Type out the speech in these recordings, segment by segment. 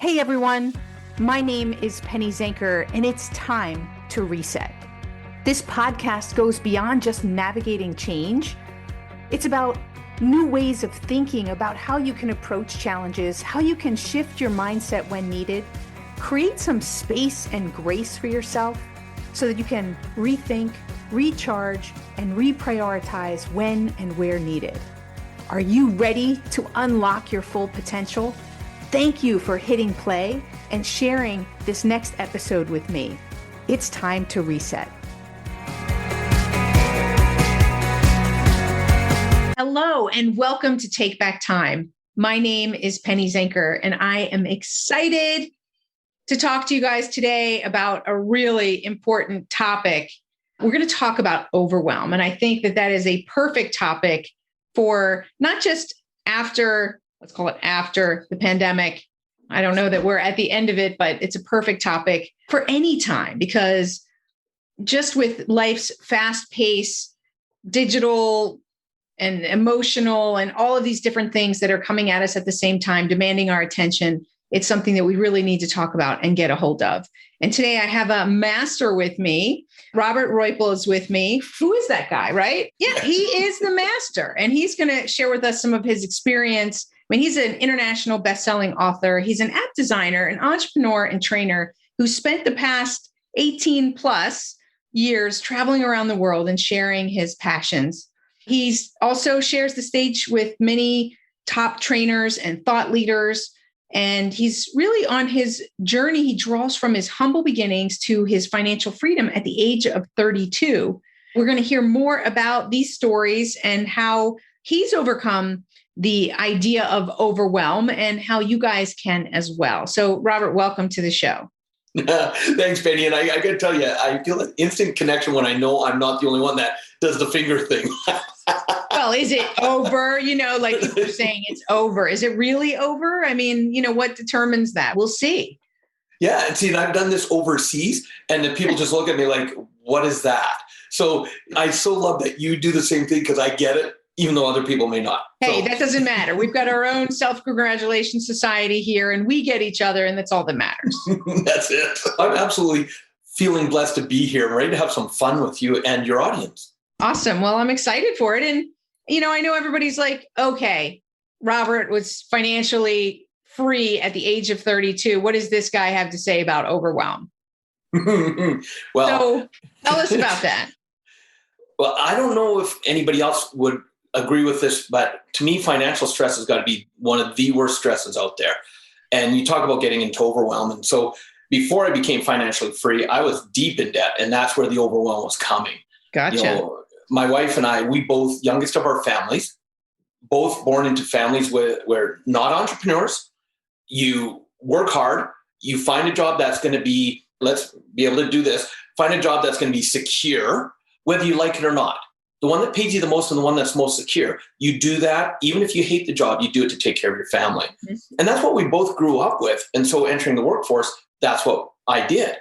Hey everyone, my name is Penny Zenker, and it's time to reset. This podcast goes beyond just navigating change. It's about new ways of thinking about how you can approach challenges, how you can shift your mindset when needed, create some space and grace for yourself so that you can rethink, recharge, and reprioritize when and where needed. Are you ready to unlock your full potential? Thank you for hitting play and sharing this next episode with me. It's time to reset. Hello, and welcome to Take Back Time. My name is Penny Zenker, and I am excited to talk to you guys today about a really important topic. We're going to talk about overwhelm, and I think that is a perfect topic for not just after the pandemic. I don't know that we're at the end of it, but it's a perfect topic for any time, because just with life's fast pace, digital and emotional, and all of these different things that are coming at us at the same time, demanding our attention, it's something that we really need to talk about and get a hold of. And today I have a master with me. Robert Riopel is with me. Who is that guy, right? Yeah, he is the master. And he's going to share with us some of his experience. I mean, he's an international best-selling author. He's an app designer, an entrepreneur, and trainer who spent the past 18 plus years traveling around the world and sharing his passions. He's also shares the stage with many top trainers and thought leaders. And he's really on his journey. He draws from his humble beginnings to his financial freedom at the age of 32. We're going to hear more about these stories and how he's overcome the idea of overwhelm and how you guys can as well. So, Robert, welcome to the show. Thanks, Penny. And I got to tell you, I feel an instant connection when I know I'm not the only one that does the finger thing. Well, is it over? Like people are saying it's over. Is it really over? I mean, what determines that? We'll see. Yeah. And see, and I've done this overseas, and the people just look at me like, what is that? So I so love that you do the same thing, because I get it, even though other people may not. Hey, that doesn't matter. We've got our own self-congratulation society here, and we get each other, and that's all that matters. That's it. I'm absolutely feeling blessed to be here. I'm ready to have some fun with you and your audience. Awesome. Well, I'm excited for it. And, I know everybody's like, okay, Robert was financially free at the age of 32. What does this guy have to say about overwhelm? Well, so tell us about that. Well, I don't know if anybody else would agree with this, but to me, financial stress has got to be one of the worst stresses out there. And you talk about getting into overwhelm. And so before I became financially free, I was deep in debt, and that's where the overwhelm was coming. Gotcha. My wife and I, we both, youngest of our families, both born into families where not entrepreneurs. You work hard, you find a job that's going to be, let's be able to do this, find a job that's going to be secure, whether you like it or not. The one that pays you the most and the one that's most secure. You do that, even if you hate the job, you do it to take care of your family. Mm-hmm. And that's what we both grew up with. And so entering the workforce, that's what I did.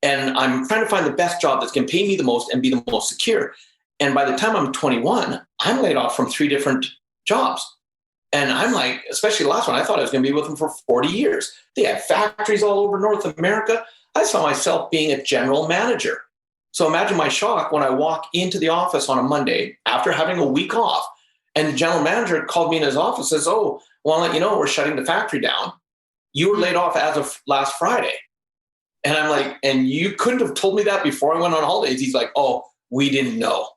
And I'm trying to find the best job that's going to pay me the most and be the most secure. And by the time I'm 21, I'm laid off from 3 different jobs. And I'm like, especially the last one, I thought I was going to be with them for 40 years. They had factories all over North America. I saw myself being a general manager. So imagine my shock when I walk into the office on a Monday after having a week off, and the general manager called me in his office and says, "Oh, well, I'll let you know, we're shutting the factory down. You were laid off as of last Friday." And I'm like, "And you couldn't have told me that before I went on holidays?" He's like, "Oh, we didn't know."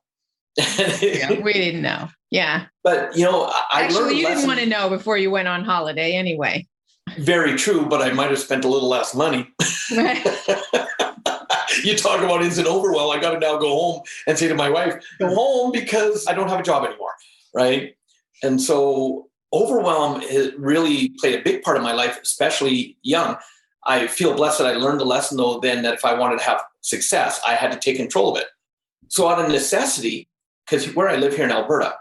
Yeah, we didn't know. Yeah. But, I learned you didn't want to know before you went on holiday anyway. Very true, but I might have spent a little less money. You talk about instant overwhelm. I got to now go home and say to my wife, go home because I don't have a job anymore, right? And so overwhelm has really played a big part of my life, especially young. I feel blessed that I learned the lesson, though, then that if I wanted to have success, I had to take control of it. So out of necessity, because where I live here in Alberta,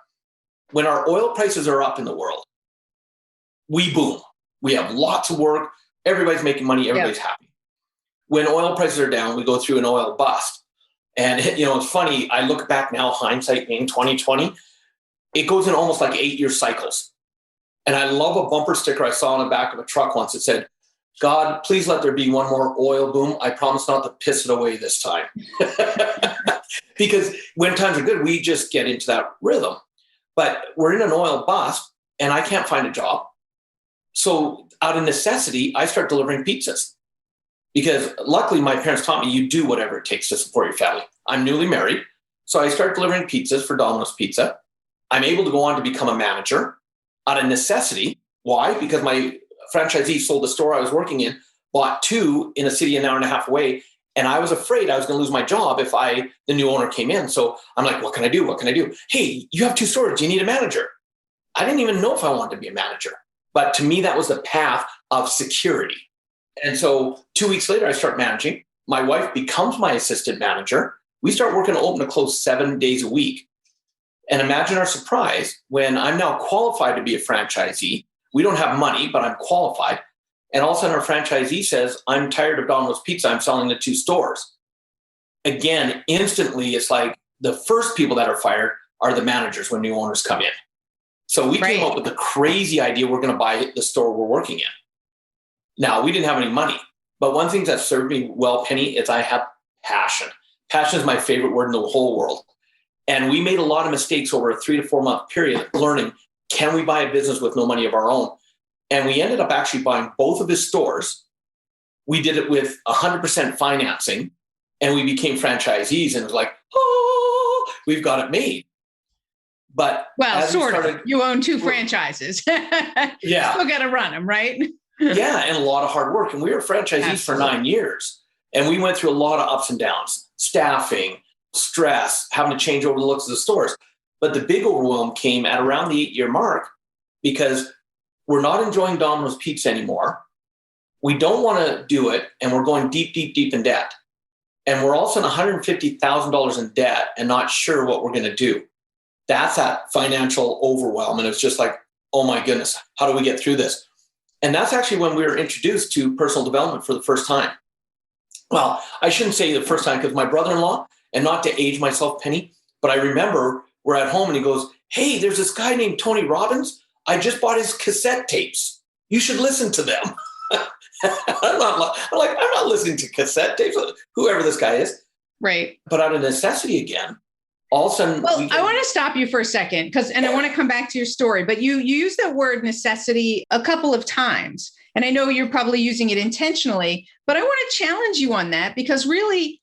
when our oil prices are up in the world, we boom. We have lots of work. Everybody's making money. Everybody's happy. When oil prices are down, we go through an oil bust. And, it's funny. I look back now, hindsight being 2020, it goes in almost like 8-year cycles. And I love a bumper sticker I saw on the back of a truck once. It said, God, please let there be one more oil boom. I promise not to piss it away this time. Because when times are good, we just get into that rhythm. But we're in an oil bust and I can't find a job. So out of necessity, I start delivering pizzas. Because luckily my parents taught me you do whatever it takes to support your family. I'm newly married. So I start delivering pizzas for Domino's Pizza. I'm able to go on to become a manager out of necessity. Why? Because my franchisee sold the store I was working in, bought two in a city an hour and a half away. And I was afraid I was going to lose my job if the new owner came in. So I'm like, what can I do? What can I do? Hey, you have two stores. Do you need a manager? I didn't even know if I wanted to be a manager. But to me, that was the path of security. And so 2 weeks later, I start managing. My wife becomes my assistant manager. We start working open to close 7 days a week. And imagine our surprise when I'm now qualified to be a franchisee. We don't have money, but I'm qualified. And all of a sudden our franchisee says, I'm tired of Domino's Pizza. I'm selling the two stores. Again, instantly, it's like the first people that are fired are the managers when new owners come in. So we came up with the crazy idea we're going to buy the store we're working in. Now, we didn't have any money, but one thing that served me well, Penny, is I have passion. Passion is my favorite word in the whole world. And we made a lot of mistakes over a 3 to 4 month period learning, can we buy a business with no money of our own? And we ended up actually buying both of his stores. We did it with 100% financing and we became franchisees and it was like, oh, we've got it made. But you own two franchises. Yeah. Still got to run them, right? Yeah. And a lot of hard work. And we were franchisees for 9 years and we went through a lot of ups and downs, staffing, stress, having to change over the looks of the stores. But the big overwhelm came at around the 8-year mark because we're not enjoying Domino's Pizza anymore. We don't want to do it. And we're going deep, deep, deep in debt. And we're also in $150,000 in debt and not sure what we're going to do. That's that financial overwhelm. And it's just like, oh my goodness, how do we get through this? And that's actually when we were introduced to personal development for the first time. Well, I shouldn't say the first time because my brother-in-law, and not to age myself, Penny, but I remember we're at home and he goes, hey, there's this guy named Tony Robbins. I just bought his cassette tapes. You should listen to them. I'm not listening to cassette tapes, whoever this guy is. Right. But out of necessity again, all of a sudden. Well, I want to stop you for a second I want to come back to your story, but you use that word necessity a couple of times. And I know you're probably using it intentionally, but I want to challenge you on that because really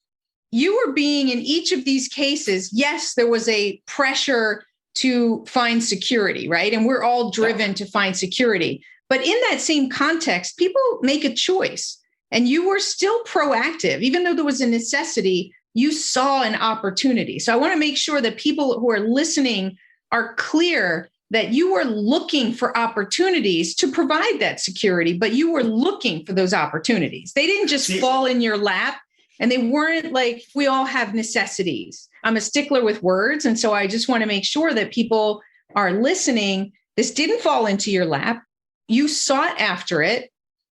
you were being in each of these cases. Yes, there was a pressure to find security, right? And we're all driven to find security. But in that same context, people make a choice and you were still proactive, even though there was a necessity. You saw an opportunity. So I want to make sure that people who are listening are clear that you were looking for opportunities to provide that security, but you were looking for those opportunities. They didn't just fall in your lap and they weren't like, we all have necessities. I'm a stickler with words. And so I just want to make sure that people are listening. This didn't fall into your lap. You sought after it.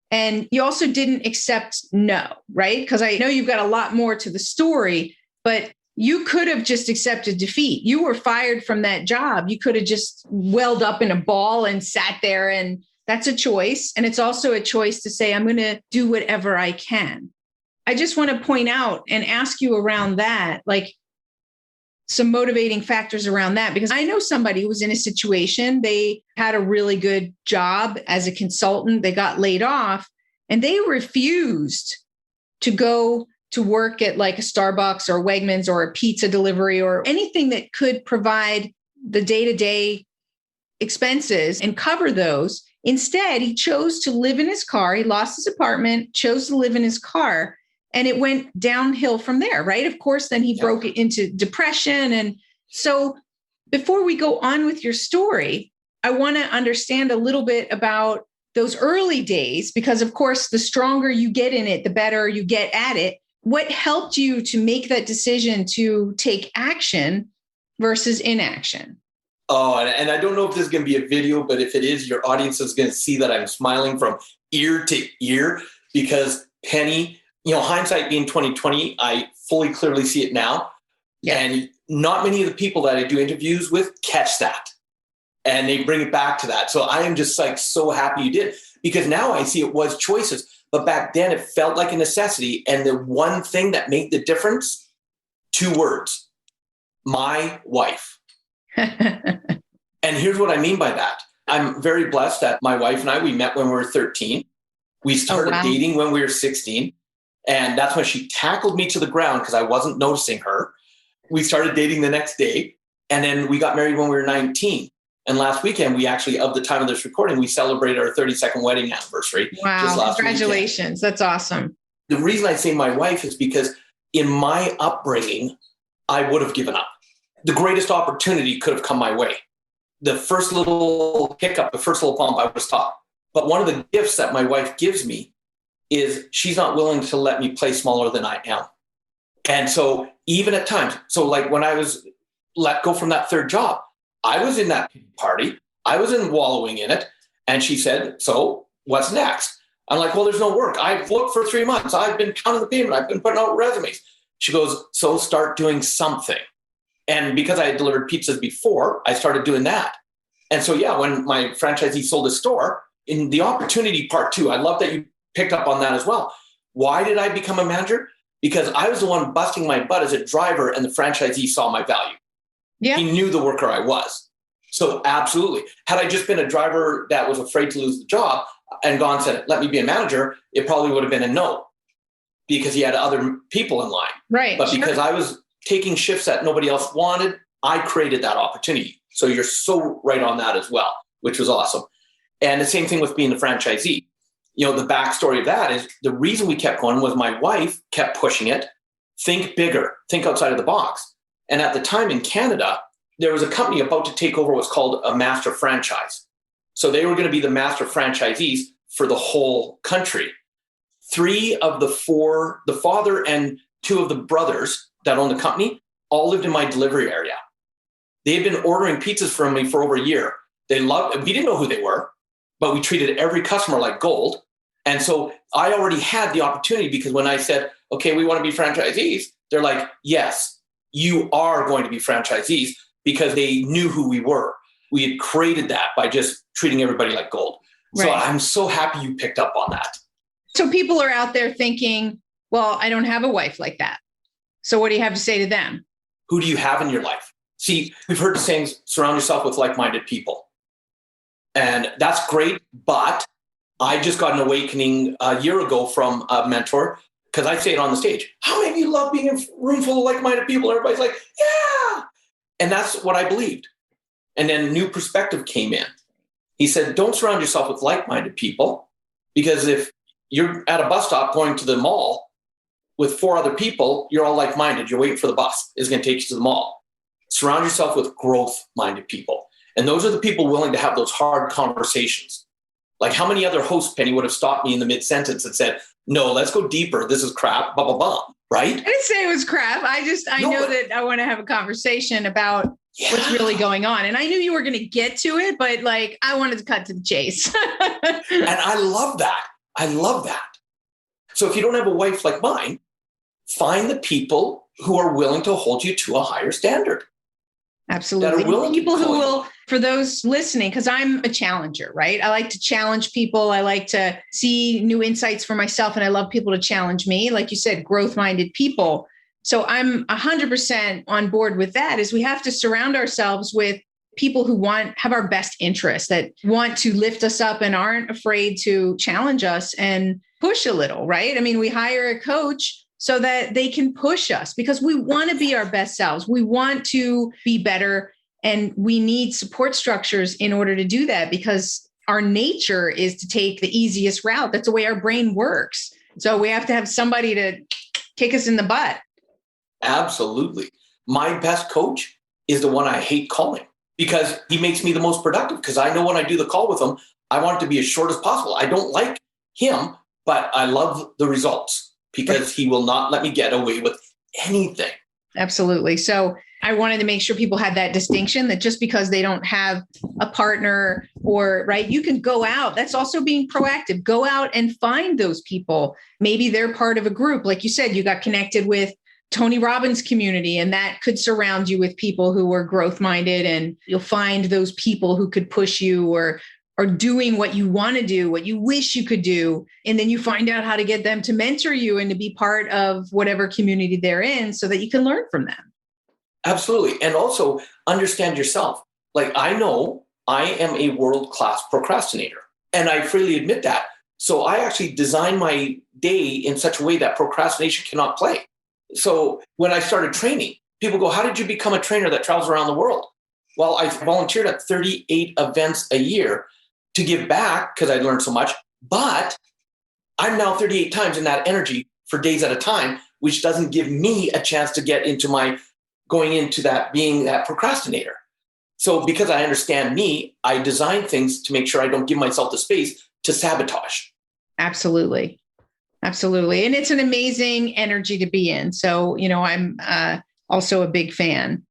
And you also didn't accept no, right? Because I know you've got a lot more to the story, but you could have just accepted defeat. You were fired from that job. You could have just welled up in a ball and sat there, and that's a choice. And it's also a choice to say, I'm going to do whatever I can. I just want to point out and ask you around that, like some motivating factors around that, because I know somebody who was in a situation, they had a really good job as a consultant, they got laid off, and they refused to go to work at like a Starbucks or Wegmans or a pizza delivery or anything that could provide the day-to-day expenses and cover those. Instead, he chose to live in his car. He lost his apartment, chose to live in his car. And it went downhill from there, right? Of course, then he broke it into depression. And so before we go on with your story, I want to understand a little bit about those early days, because of course, the stronger you get in it, the better you get at it. What helped you to make that decision to take action versus inaction? Oh, and I don't know if this is going to be a video, but if it is, your audience is going to see that I'm smiling from ear to ear because Penny, hindsight being 2020, I fully clearly see it now. Yeah. And not many of the people that I do interviews with catch that. And they bring it back to that. So I am just like so happy you did. because now I see it was choices. But back then it felt like a necessity. And the one thing that made the difference, 2 words, my wife. And here's what I mean by that. I'm very blessed that my wife and I, we met when we were 13. We started dating when we were 16. And that's when she tackled me to the ground because I wasn't noticing her. We started dating the next day. And then we got married when we were 19. And last weekend, we actually, of the time of this recording, we celebrated our 32nd wedding anniversary. Wow, congratulations. Weekend. That's awesome. The reason I say my wife is because in my upbringing, I would have given up. The greatest opportunity could have come my way. The first little hiccup, the first little bump, I was taught. But one of the gifts that my wife gives me is she's not willing to let me play smaller than I am. And so even at times, so like when I was let go from that 3rd job, I was in that party. I was wallowing in it. And she said, so what's next? I'm like, well, there's no work. I've looked for 3 months. I've been counting the payment. I've been putting out resumes. She goes, so start doing something. And because I had delivered pizzas before, I started doing that. And so, yeah, when my franchisee sold his store, in the opportunity part too, I love that you picked up on that as well. Why did I become a manager? Because I was the one busting my butt as a driver and the franchisee saw my value. Yeah. He knew the worker I was. So absolutely. Had I just been a driver that was afraid to lose the job and gone and said, let me be a manager, it probably would have been a no because he had other people in line. Right. But because I was taking shifts that nobody else wanted, I created that opportunity. So you're so right on that as well, which was awesome. And the same thing with being the franchisee. You know, the backstory of that is the reason we kept going was my wife kept pushing it. Think bigger, think outside of the box. And at the time in Canada, there was a company about to take over what's called a master franchise. So they were going to be the master franchisees for the whole country. 3 of the 4, the father and 2 of the brothers that owned the company, all lived in my delivery area. They had been ordering pizzas from me for over a year. They loved it. We didn't know who they were, but we treated every customer like gold. And so I already had the opportunity because when I said, okay, we want to be franchisees, they're like, yes, you are going to be franchisees because they knew who we were. We had created that by just treating everybody like gold. Right. So I'm so happy you picked up on that. So people are out there thinking, well, I don't have a wife like that. So what do you have to say to them? Who do you have in your life? See, we've heard the saying, surround yourself with like-minded people. And that's great. But I just got an awakening a year ago from a mentor because I say it on the stage. How many of you love being in a room full of like-minded people? Everybody's like, yeah. And that's what I believed. And then new perspective came in. He said, don't surround yourself with like-minded people because if you're at a bus stop going to the mall with 4 other people, you're all like-minded. You're waiting for the bus. It's going to take you to the mall. Surround yourself with growth-minded people. And those are the people willing to have those hard conversations. Like how many other hosts, Penny, would have stopped me in the mid-sentence and said, no, let's go deeper. This is crap, blah, blah, blah, right? I didn't say it was crap. I know that I want to have a conversation about what's really going on. And I knew you were going to get to it, but like I wanted to cut to the chase. And I love that. I love that. So if you don't have a wife like mine, find the people who are willing to hold you to a higher standard. Absolutely. People who will, for those listening, because I'm a challenger, right? I like to challenge people. I like to see new insights for myself. And I love people to challenge me. Like you said, growth-minded people. So I'm 100% on board with that is we have to surround ourselves with people who have our best interests, that want to lift us up and aren't afraid to challenge us and push a little, right? I mean, we hire a coach so that they can push us because we want to be our best selves. We want to be better and we need support structures in order to do that because our nature is to take the easiest route. That's the way our brain works. So we have to have somebody to kick us in the butt. Absolutely. My best coach is the one I hate calling because he makes me the most productive because I know when I do the call with him, I want it to be as short as possible. I don't like him, but I love the results. Because he will not let me get away with anything. Absolutely. So I wanted to make sure people had that distinction that just because they don't have a partner or, right, you can go out. That's also being proactive. Go out and find those people. Maybe they're part of a group. Like you said, you got connected with Tony Robbins community, and that could surround you with people who are growth minded, and you'll find those people who could push you or are doing what you want to do, what you wish you could do. And then you find out how to get them to mentor you and to be part of whatever community they're in so that you can learn from them. Absolutely. And also understand yourself. Like, I know I am a world-class procrastinator, and I freely admit that. So I actually design my day in such a way that procrastination cannot play. So when I started training, people go, how did you become a trainer that travels around the world? Well, I volunteered at 38 events a year to give back because I learned so much. But I'm now 38 times in that energy for days at a time, which doesn't give me a chance to get into my going into that being that procrastinator. So because I understand me, I design things to make sure I don't give myself the space to sabotage. Absolutely. Absolutely. And it's an amazing energy to be in. So, I'm also a big fan.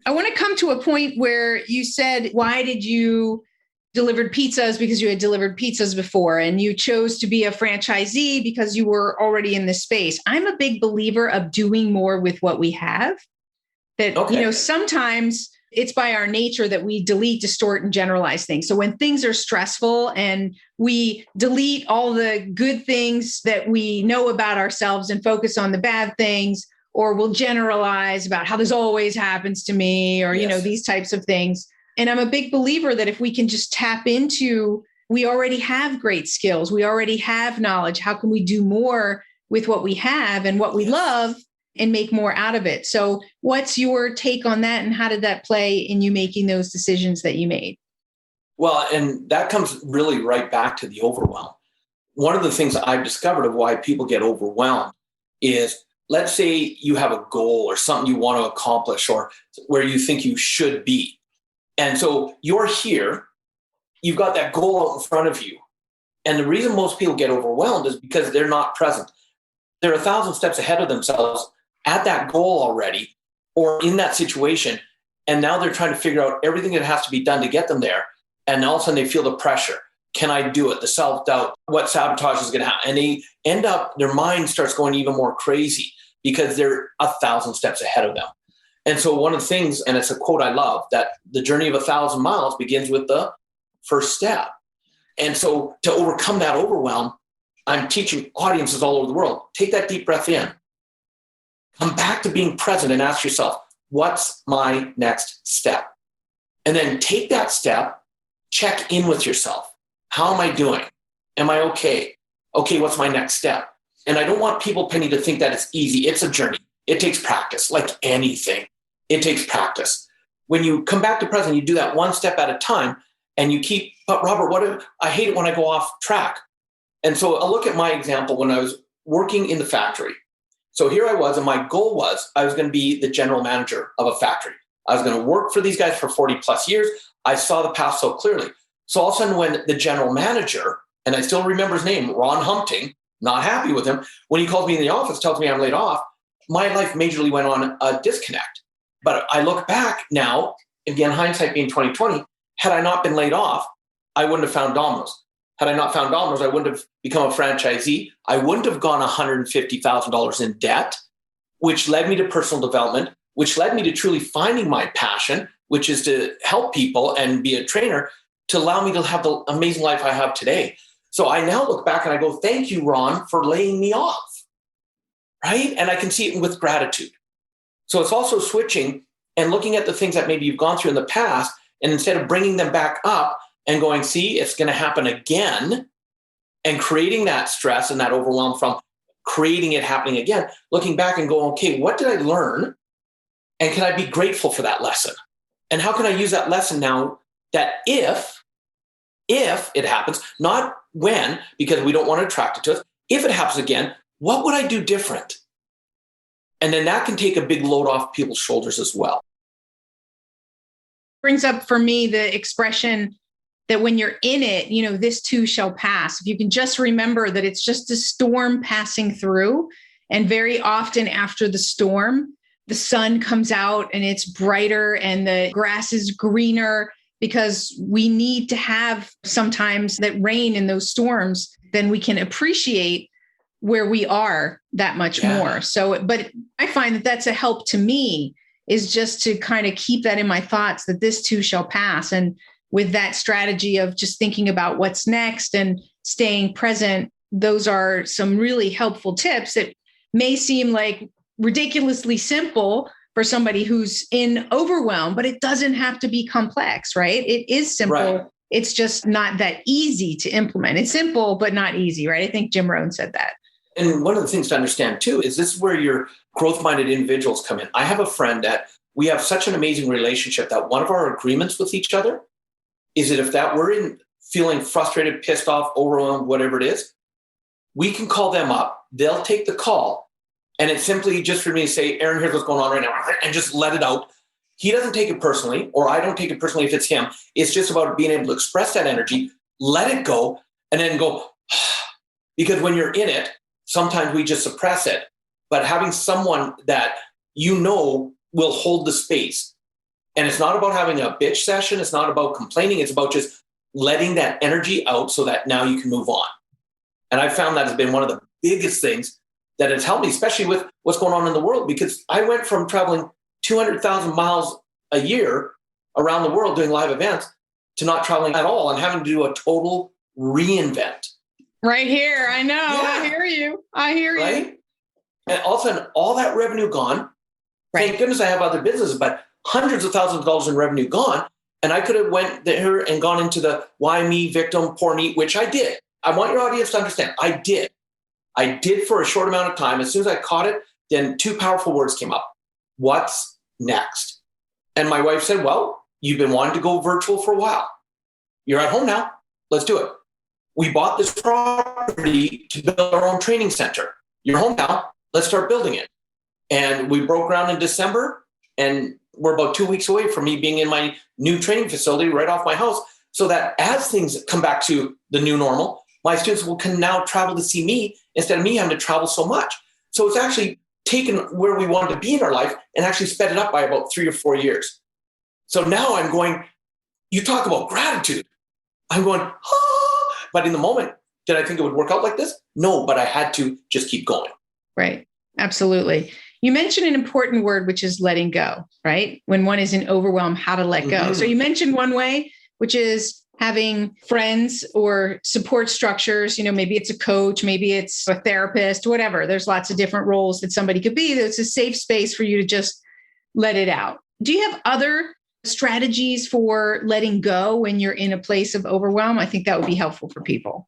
I want to come to a point where you said, why did you delivered pizzas? Because you had delivered pizzas before, and you chose to be a franchisee because you were already in this space. I'm a big believer of doing more with what we have. That, sometimes it's by our nature that we delete, distort, and generalize things. So when things are stressful and we delete all the good things that we know about ourselves and focus on the bad things, or we'll generalize about how this always happens to me, or, these types of things. And I'm a big believer that if we can just tap into, we already have great skills. We already have knowledge. How can we do more with what we have and what we love and make more out of it? So what's your take on that? And how did that play in you making those decisions that you made? Well, and that comes really right back to the overwhelm. One of the things I've discovered of why people get overwhelmed is, let's say you have a goal or something you want to accomplish or where you think you should be. And so you're here, you've got that goal out in front of you. And the reason most people get overwhelmed is because they're not present. They're 1,000 steps ahead of themselves at that goal already, or in that situation. And now they're trying to figure out everything that has to be done to get them there. And all of a sudden they feel the pressure. Can I do it? The self-doubt, what sabotage is going to happen? And they end up, their mind starts going even more crazy because they're 1,000 steps ahead of them. And so one of the things, and it's a quote I love, that the journey of 1,000 miles begins with the first step. And so to overcome that overwhelm, I'm teaching audiences all over the world, take that deep breath in, come back to being present and ask yourself, what's my next step? And then take that step, check in with yourself. How am I doing? Am I okay? Okay, what's my next step? And I don't want people, Penny, to think that it's easy. It's a journey. It takes practice, like anything. It takes practice. When you come back to present, you do that one step at a time, and you keep, but Robert, I hate it when I go off track. And so I'll look at my example when I was working in the factory. So here I was, and my goal was I was going to be the general manager of a factory. I was going to work for these guys for 40 plus years. I saw the path so clearly. So all of a sudden, when the general manager, and I still remember his name, Ron Humpting, not happy with him, when he calls me in the office, tells me I'm laid off, my life majorly went on a disconnect. But I look back now, again, hindsight being 2020, had I not been laid off, I wouldn't have found Domino's. Had I not found Domino's, I wouldn't have become a franchisee. I wouldn't have gone $150,000 in debt, which led me to personal development, which led me to truly finding my passion, which is to help people and be a trainer to allow me to have the amazing life I have today. So I now look back and I go, thank you, Ron, for laying me off, right? And I can see it with gratitude. So it's also switching and looking at the things that maybe you've gone through in the past, and instead of bringing them back up and going, see, it's going to happen again, and creating that stress and that overwhelm from creating it happening again, looking back and going, okay, what did I learn? And can I be grateful for that lesson? And how can I use that lesson now that if it happens, not when, because we don't want to attract it to us, if it happens again, what would I do different? And then that can take a big load off people's shoulders as well. Brings up for me the expression that when you're in it, this too shall pass. If you can just remember that it's just a storm passing through, and very often after the storm, the sun comes out and it's brighter and the grass is greener, because we need to have sometimes that rain in those storms, then we can appreciate where we are that much more. So, but I find that that's a help to me, is just to kind of keep that in my thoughts, that this too shall pass. And with that strategy of just thinking about what's next and staying present. Those are some really helpful tips that may seem like ridiculously simple for somebody who's in overwhelm, but it doesn't have to be complex, right? It is simple. Right. It's just not that easy to implement. It's simple, but not easy, right? I think Jim Rohn said that. And one of the things to understand too is this is where your growth-minded individuals come in. I have a friend that we have such an amazing relationship that one of our agreements with each other is that if that we're in feeling frustrated, pissed off, overwhelmed, whatever it is, we can call them up. They'll take the call. And it's simply just for me to say, Aaron, here's what's going on right now, and just let it out. He doesn't take it personally, or I don't take it personally if it's him. It's just about being able to express that energy, let it go, and then go, because when you're in it, sometimes we just suppress it. But having someone that you know will hold the space. And it's not about having a bitch session. It's not about complaining. It's about just letting that energy out so that now you can move on. And I found that has been one of the biggest things that has helped me, especially with what's going on in the world, because I went from traveling 200,000 miles a year around the world doing live events to not traveling at all and having to do a total reinvent. Right here. I know. Yeah. I hear you. Right? And all of a sudden, all that revenue gone. Right. Thank goodness I have other businesses, but hundreds of thousands of dollars in revenue gone. And I could have went there and gone into the why me, victim, poor me, which I did. I want your audience to understand. I did for a short amount of time. As soon as I caught it, then two powerful words came up. What's next? And my wife said, well, you've been wanting to go virtual for a while. You're at home now. Let's do it. We bought this property to build our own training center. You're home now. Let's start building it. And we broke ground in December, and we're about 2 weeks away from me being in my new training facility right off my house, so that as things come back to the new normal, my students can now travel to see me instead of me having to travel so much. So it's actually taken where we wanted to be in our life and actually sped it up by about 3 or 4 years. So now I'm going, you talk about gratitude. I'm going, but in the moment, did I think it would work out like this? No, but I had to just keep going. Right. Absolutely. You mentioned an important word, which is letting go, right? When one is in overwhelm, how to let go. So you mentioned one way, which is having friends or support structures. Maybe it's a coach, maybe it's a therapist, whatever. There's lots of different roles that somebody could be. There's a safe space for you to just let it out. Do you have other strategies for letting go when you're in a place of overwhelm? I think that would be helpful for people.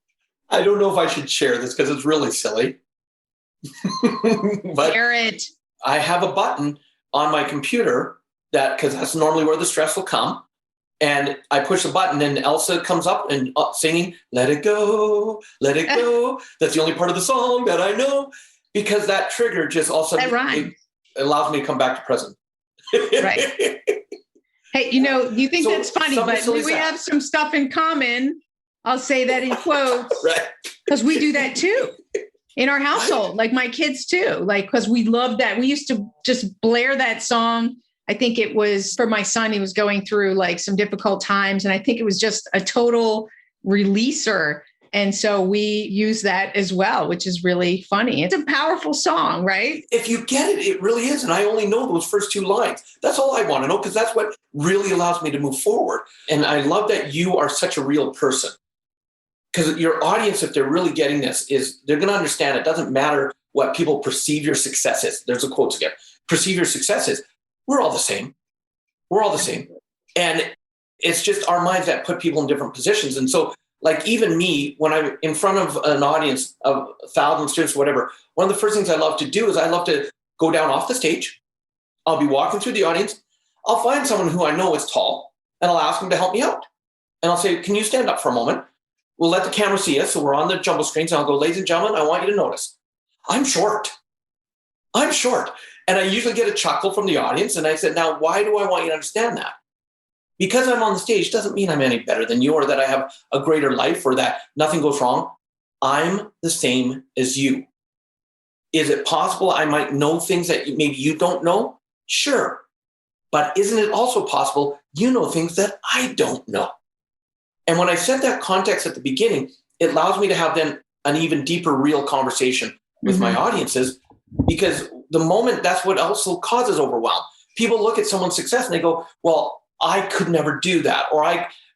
I don't know if I should share this because it's really silly. But share it. I have a button on my computer because that's normally where the stress will come. And I push the button and Elsa comes up and singing, let it go, let it go. That's the only part of the song that I know, because that trigger just also it allows me to come back to present. Right. Hey, you think that's funny, but we have some stuff in common. I'll say that in quotes. Right. Because we do that too in our household, like my kids too, because we love that. We used to just blare that song. I think it was for my son. He was going through some difficult times. And I think it was just a total releaser. And so we use that as well, which is really funny. It's a powerful song, right? If you get it, it really is. And I only know those first two lines. That's all I want to know, because that's what really allows me to move forward. And I love that you are such a real person, because your audience, if they're really getting this, is they're going to understand it doesn't matter what people perceive your success is. There's a quote again. Perceive your success is. We're all the same. We're all the same. And it's just our minds that put people in different positions. And so, even me, when I'm in front of an audience of 1,000 students, whatever, one of the first things I love to do is I love to go down off the stage. I'll be walking through the audience. I'll find someone who I know is tall, and I'll ask them to help me out. And I'll say, can you stand up for a moment? We'll let the camera see us. So we're on the jumbo screens. And I'll go, ladies and gentlemen, I want you to notice, I'm short. And I usually get a chuckle from the audience. And I said, now, why do I want you to understand that? Because I'm on the stage doesn't mean I'm any better than you, or that I have a greater life, or that nothing goes wrong. I'm the same as you. Is it possible I might know things that maybe you don't know? Sure. But isn't it also possible you know things that I don't know? And when I set that context at the beginning, it allows me to have then an even deeper, real conversation with my audiences, because the moment, that's what also causes overwhelm. People look at someone's success and they go, well, I could never do that. Or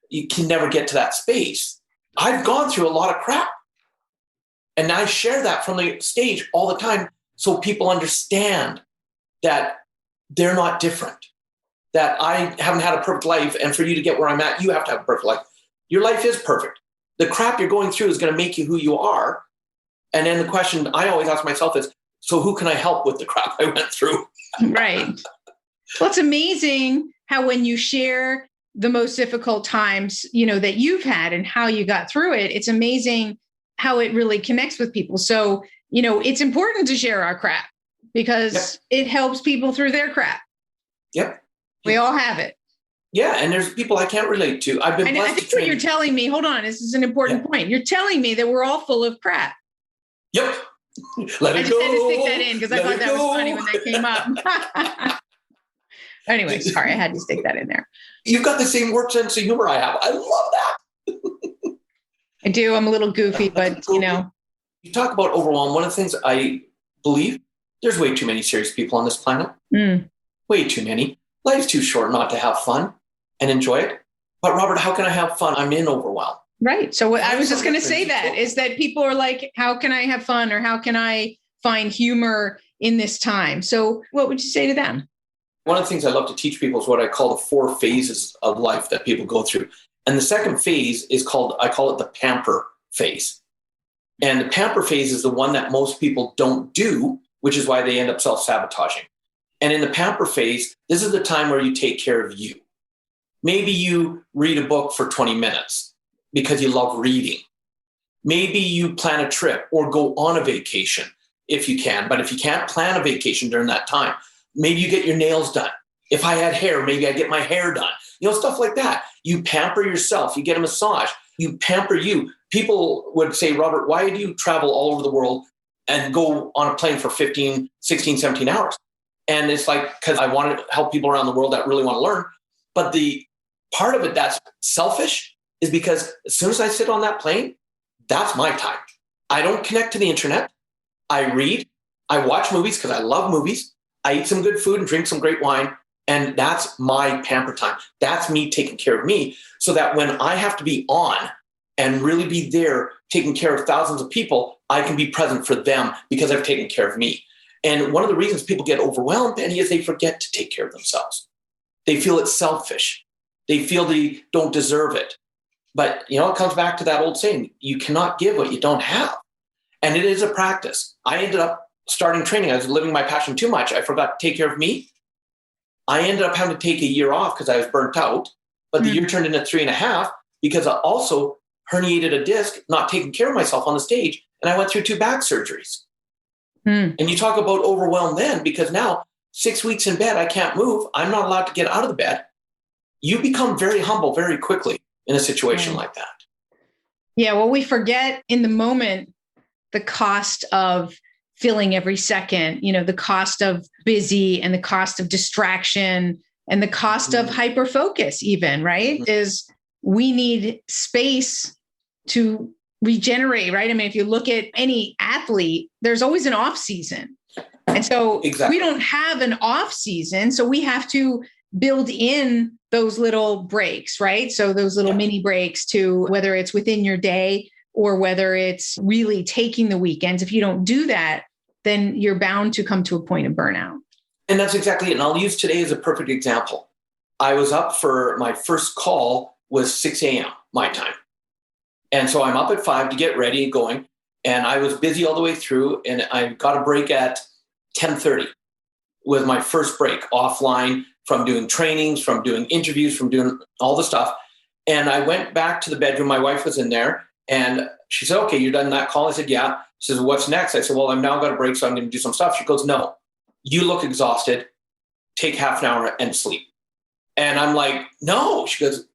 you can never get to that space. I've gone through a lot of crap. And I share that from the stage all the time so people understand that they're not different, that I haven't had a perfect life. And for you to get where I'm at, you have to have a perfect life. Your life is perfect. The crap you're going through is going to make you who you are. And then the question I always ask myself is, so who can I help with the crap I went through? Right. Well, it's amazing how when you share the most difficult times, that you've had and how you got through it, it's amazing how it really connects with people. So, it's important to share our crap because it helps people through their crap. Yep. We all have it. Yeah. And there's people I can't relate to. I've been blessed. I think what you're telling me, hold on, this is an important point. You're telling me that we're all full of crap. Yep. Let it go. I just had to stick that in because I thought that was funny when that came up. Anyway, sorry, I had to stick that in there. You've got the same work sense of humor I have. I love that. I do. I'm a little goofy, but You talk about overwhelm. One of the things I believe, there's way too many serious people on this planet. Way too many. Life's too short not to have fun and enjoy it. But Robert, how can I have fun? I'm in overwhelm. Right. So I was just going to say that is that people are like, how can I have fun? Or how can I find humor in this time? So what would you say to them? One of the things I love to teach people is what I call the 4 phases of life that people go through. And the second phase is I call it the pamper phase. And the pamper phase is the one that most people don't do, which is why they end up self-sabotaging. And in the pamper phase, this is the time where you take care of you. Maybe you read a book for 20 minutes because you love reading. Maybe you plan a trip or go on a vacation if you can. But if you can't plan a vacation during that time, maybe you get your nails done. If I had hair, maybe I get my hair done. Stuff like that. You pamper yourself. You get a massage. You pamper you. People would say, Robert, why do you travel all over the world and go on a plane for 15, 16, 17 hours? And it's like, because I want to help people around the world that really want to learn. But the part of it that's selfish is because as soon as I sit on that plane, that's my time. I don't connect to the internet. I read. I watch movies because I love movies. I eat some good food and drink some great wine. And that's my pamper time. That's me taking care of me so that when I have to be on and really be there taking care of thousands of people, I can be present for them because I've taken care of me. And one of the reasons people get overwhelmed, Penny, is they forget to take care of themselves. They feel it's selfish. They feel they don't deserve it. But, it comes back to that old saying, you cannot give what you don't have. And it is a practice. I ended up starting training. I was living my passion too much. I forgot to take care of me. I ended up having to take a year off because I was burnt out. But the year turned into 3.5 because I also herniated a disc, not taking care of myself on the stage. And I went through 2 back surgeries. And you talk about overwhelm then, because now 6 weeks in bed, I can't move. I'm not allowed to get out of the bed. You become very humble very quickly in a situation like that. Yeah. Well, we forget in the moment the cost of filling every second, the cost of busy and the cost of distraction and the cost of hyper focus even, right? Is we need space to regenerate, right? I mean, if you look at any athlete, there's always an off season. And so we don't have an off season. So we have to build in those little breaks, right? So those little mini breaks to whether it's within your day or whether it's really taking the weekends. If you don't do that, then you're bound to come to a point of burnout. And that's exactly it. And I'll use today as a perfect example. I was up for my first call was 6 a.m. my time. And so I'm up at 5 to get ready and going. And I was busy all the way through. And I got a break at 10:30 was my first break offline from doing trainings, from doing interviews, from doing all the stuff. And I went back to the bedroom. My wife was in there and she said, okay, you're done that call? I said, yeah. She says, what's next? I said, well, I've now got a break, so I'm going to do some stuff. She goes, no, you look exhausted. Take half an hour and sleep. And I'm like, no. She goes,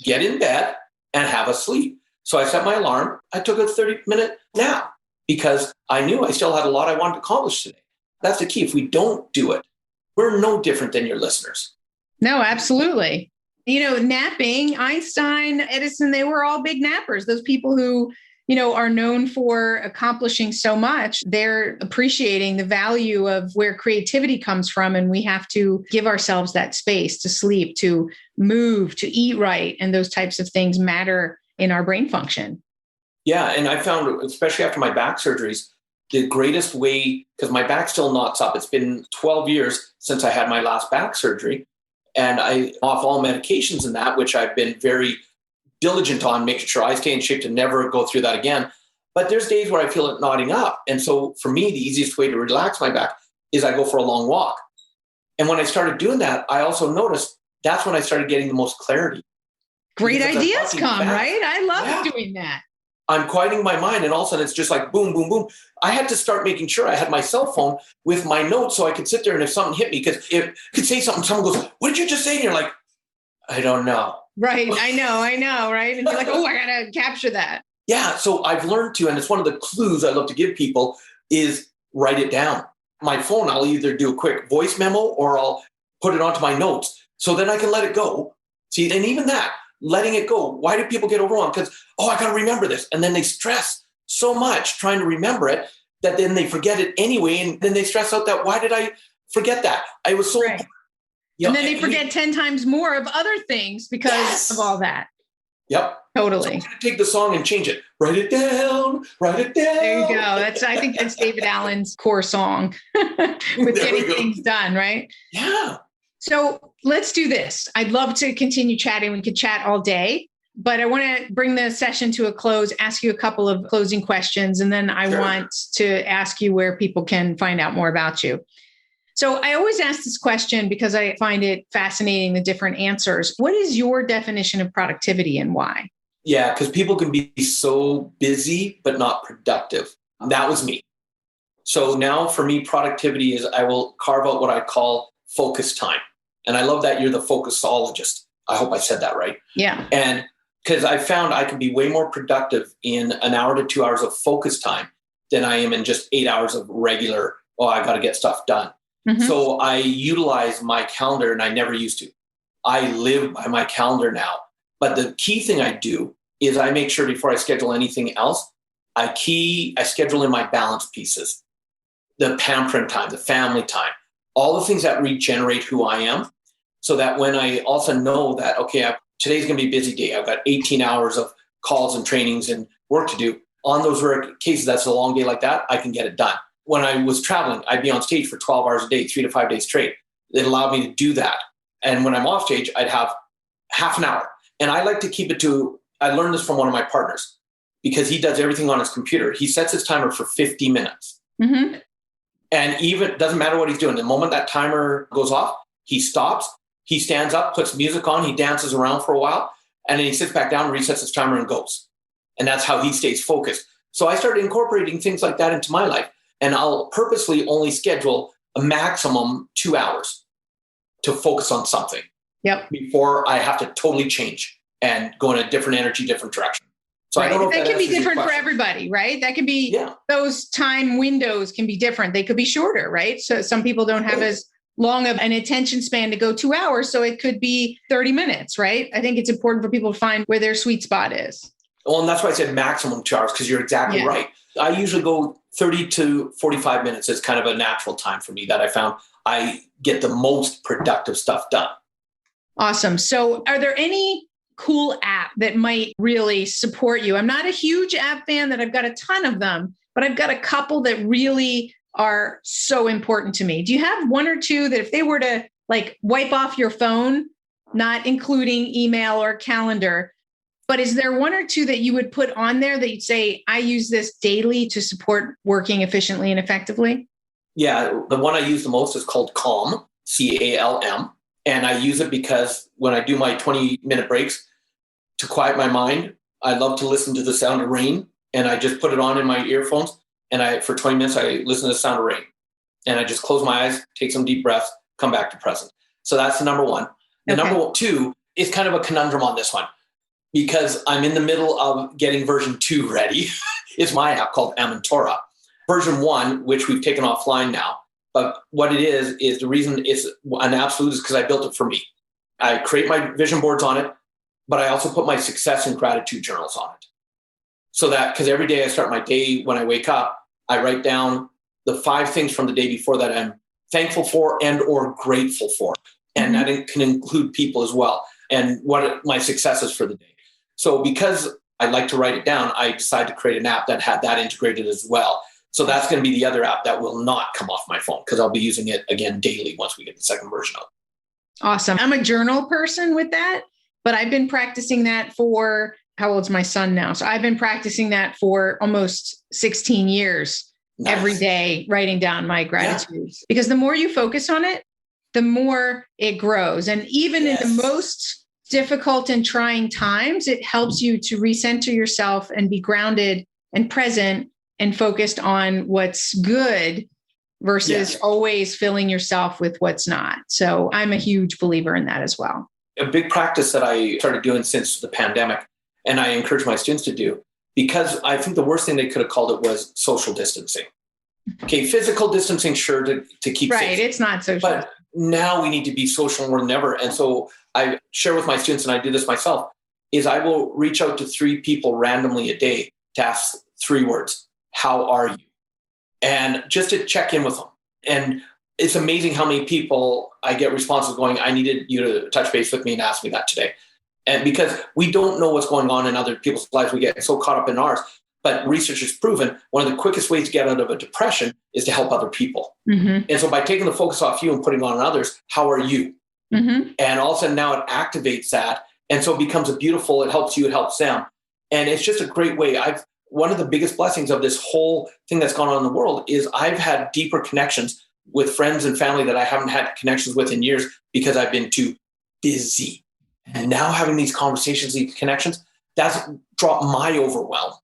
get in bed and have a sleep. So I set my alarm. I took a 30-minute nap because I knew I still had a lot I wanted to accomplish today. That's the key. If we don't do it, we're no different than your listeners. No, absolutely. Napping, Einstein, Edison, they were all big nappers. Those people who, are known for accomplishing so much, they're appreciating the value of where creativity comes from. And we have to give ourselves that space to sleep, to move, to eat right. And those types of things matter in our brain function. Yeah. And I found, especially after my back surgeries, the greatest way, because my back still knots up. It's been 12 years since I had my last back surgery. And I off all medications and that, which I've been very diligent on making sure I stay in shape to never go through that again. But there's days where I feel it knotting up. And so for me, the easiest way to relax my back is I go for a long walk. And when I started doing that, I also noticed that's when I started getting the most clarity. Great ideas come, right? I love doing that. I'm quieting my mind, and all of a sudden it's just like boom, boom, boom. I had to start making sure I had my cell phone with my notes so I could sit there, and if something hit me, because if I could say something, someone goes, "What did you just say?" And you're like, "I don't know." Right. I know. Right. And you're like, "Oh, I got to capture that." Yeah. So I've learned to, and it's one of the clues I love to give people is write it down. My phone, I'll either do a quick voice memo or I'll put it onto my notes. So then I can let it go. See, and even that, letting it go. Why do people get overwhelmed? Because, I got to remember this. And then they stress so much trying to remember it that then they forget it anyway. And then they stress out that, why did I forget that? I was so... Right. And then they forget 10 times more of other things because of all that. Yep. Totally. So I'm going to take the song and change it. Write it down. Write it down. There you go. I think that's David Allen's core song with getting things done, right? Yeah. So let's do this. I'd love to continue chatting. We could chat all day, but I want to bring the session to a close, ask you a couple of closing questions, and then I want to ask you where people can find out more about you. So I always ask this question because I find it fascinating, the different answers. What is your definition of productivity and why? Yeah, because people can be so busy, but not productive. That was me. So now for me, productivity is I will carve out what I call focus time. And I love that you're the focusologist. I hope I said that right. Yeah. And because I found I can be way more productive in an hour to 2 hours of focus time than I am in just 8 hours of regular, I got to get stuff done. Mm-hmm. So I utilize my calendar, and I never used to. I live by my calendar now. But the key thing I do is I make sure before I schedule anything else, I schedule in my balance pieces, the pampering time, the family time, all the things that regenerate who I am, so that when I also know that, okay, today's going to be a busy day. I've got 18 hours of calls and trainings and work to do. On those rare cases, that's a long day like that, I can get it done. When I was traveling, I'd be on stage for 12 hours a day, 3 to 5 days straight. It allowed me to do that. And when I'm off stage, I'd have half an hour. And I like to keep it to, I learned this from one of my partners because he does everything on his computer. He sets his timer for 50 minutes. Mm-hmm. And even, doesn't matter what he's doing. The moment that timer goes off, he stops, he stands up, puts music on, he dances around for a while, and then he sits back down, resets his timer and goes. And that's how he stays focused. So I started incorporating things like that into my life. And I'll purposely only schedule a maximum 2 hours to focus on something. Yep. Before I have to totally change and go in a different energy, different direction. So right. I don't know if that can be different for everybody, right? That can be, those time windows can be different. They could be shorter, right? So some people don't have as long of an attention span to go 2 hours. So it could be 30 minutes, right? I think it's important for people to find where their sweet spot is. Well, and that's why I said maximum 2 hours, because you're exactly right. I usually go 30 to 45 minutes is kind of a natural time for me that I found I get the most productive stuff done. Awesome. So are there any cool apps that might really support you? I'm not a huge app fan that I've got a ton of them, but I've got a couple that really are so important to me. Do you have one or two that if they were to wipe off your phone, not including email or calendar, but is there one or two that you would put on there that you'd say, I use this daily to support working efficiently and effectively? Yeah, the one I use the most is called Calm, CALM. And I use it because when I do my 20-minute breaks to quiet my mind, I love to listen to the sound of rain. And I just put it on in my earphones. And for 20 minutes, I listen to the sound of rain. And I just close my eyes, take some deep breaths, come back to present. So that's the number one. The number two is kind of a conundrum on this one, because I'm in the middle of getting version 2 ready. It's my app called Amantora. Version 1, which we've taken offline now. But what it is the reason it's an absolute is because I built it for me. I create my vision boards on it, but I also put my success and gratitude journals on it. So that, because every day I start my day when I wake up, I write down the 5 things from the day before that I'm thankful for and or grateful for. And that can include people as well, and what my successes for the day. So because I like to write it down, I decided to create an app that had that integrated as well. So that's going to be the other app that will not come off my phone, because I'll be using it again daily once we get the second version of it. Awesome. I'm a journal person with that, but I've been practicing that for, how old's my son now? So I've been practicing that for almost 16 years, every day, writing down my gratitudes. Because the more you focus on it, the more it grows. And even in the most difficult and trying times, it helps you to recenter yourself and be grounded and present and focused on what's good versus always filling yourself with what's not. So I'm a huge believer in that as well. A big practice that I started doing since the pandemic, and I encourage my students to do, because I think the worst thing they could have called it was social distancing. Okay, physical distancing, sure, to keep safe. Right, it's not social. But now we need to be social more than ever. And so I share with my students, and I do this myself, is I will reach out to 3 people randomly a day to ask 3 words. How are you? And just to check in with them. And it's amazing how many people I get responses going, I needed you to touch base with me and ask me that today. And because we don't know what's going on in other people's lives, we get so caught up in ours. But research has proven one of the quickest ways to get out of a depression is to help other people. And so by taking the focus off you and putting it on others, how are you? And all of a sudden now it activates that. And so it becomes it helps you, it helps them. And it's just a great way. One of the biggest blessings of this whole thing that's gone on in the world is I've had deeper connections with friends and family that I haven't had connections with in years because I've been too busy. And now having these conversations, these connections, that's dropped my overwhelm,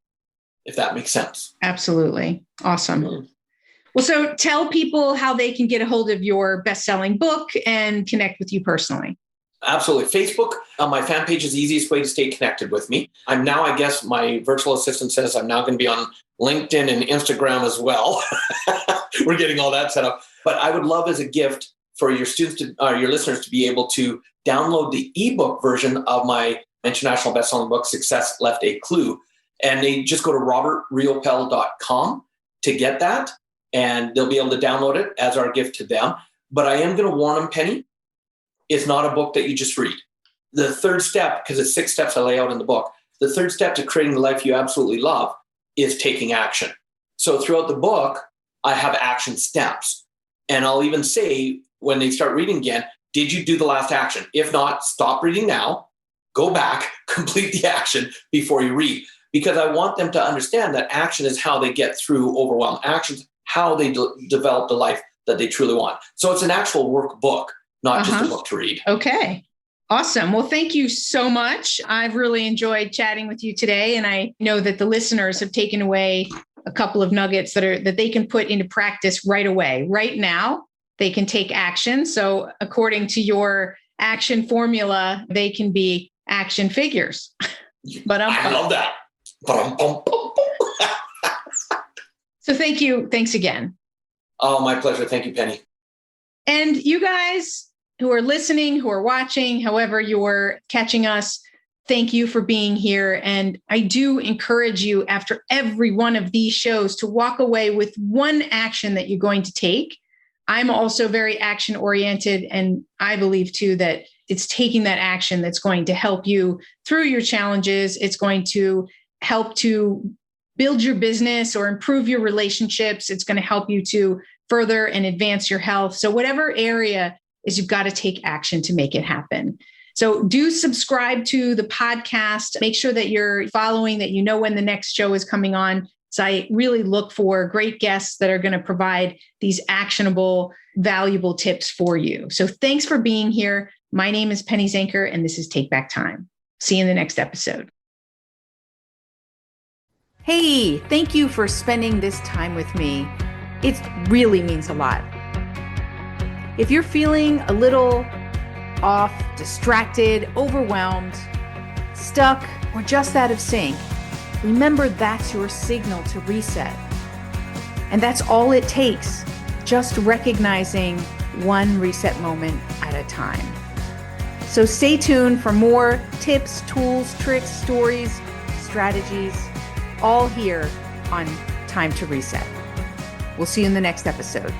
if that makes sense. Absolutely. Awesome. Well, so tell people how they can get a hold of your best-selling book and connect with you personally. Absolutely. Facebook, my fan page is the easiest way to stay connected with me. I'm now, I guess my virtual assistant says I'm now going to be on LinkedIn and Instagram as well. We're getting all that set up. But I would love as a gift for your students, your listeners, to be able to download the ebook version of my international best-selling book, Success Left a Clue. And they just go to robertriopel.com to get that. And they'll be able to download it as our gift to them. But I am going to warn them, Penny, it's not a book that you just read. The third step, because it's 6 steps I lay out in the book, the third step to creating the life you absolutely love is taking action. So throughout the book, I have action steps. And I'll even say, when they start reading again, did you do the last action? If not, stop reading now, go back, complete the action before you read. Because I want them to understand that action is how they get through overwhelm. Action's how they develop the life that they truly want. So it's an actual workbook, not just a book to read. Okay. Awesome. Well, thank you so much. I've really enjoyed chatting with you today. And I know that the listeners have taken away a couple of nuggets that they can put into practice right away. Right now, they can take action. So according to your action formula, they can be action figures. But I love that. So thank you. Thanks again. Oh, my pleasure. Thank you, Penny. And you guys who are listening, who are watching, however you're catching us, thank you for being here. And I do encourage you after every one of these shows to walk away with one action that you're going to take. I'm also very action oriented. And I believe too that it's taking that action that's going to help you through your challenges. It's going to help to build your business or improve your relationships. It's going to help you to further and advance your health. So whatever area is, you've got to take action to make it happen. So do subscribe to the podcast. Make sure that you're following, that you know when the next show is coming on. So I really look for great guests that are going to provide these actionable, valuable tips for you. So thanks for being here. My name is Penny Zanker, and this is Take Back Time. See you in the next episode. Hey, thank you for spending this time with me. It really means a lot. If you're feeling a little off, distracted, overwhelmed, stuck, or just out of sync, remember that's your signal to reset. And that's all it takes, just recognizing one reset moment at a time. So stay tuned for more tips, tools, tricks, stories, strategies, all here on Time to Reset. We'll see you in the next episode.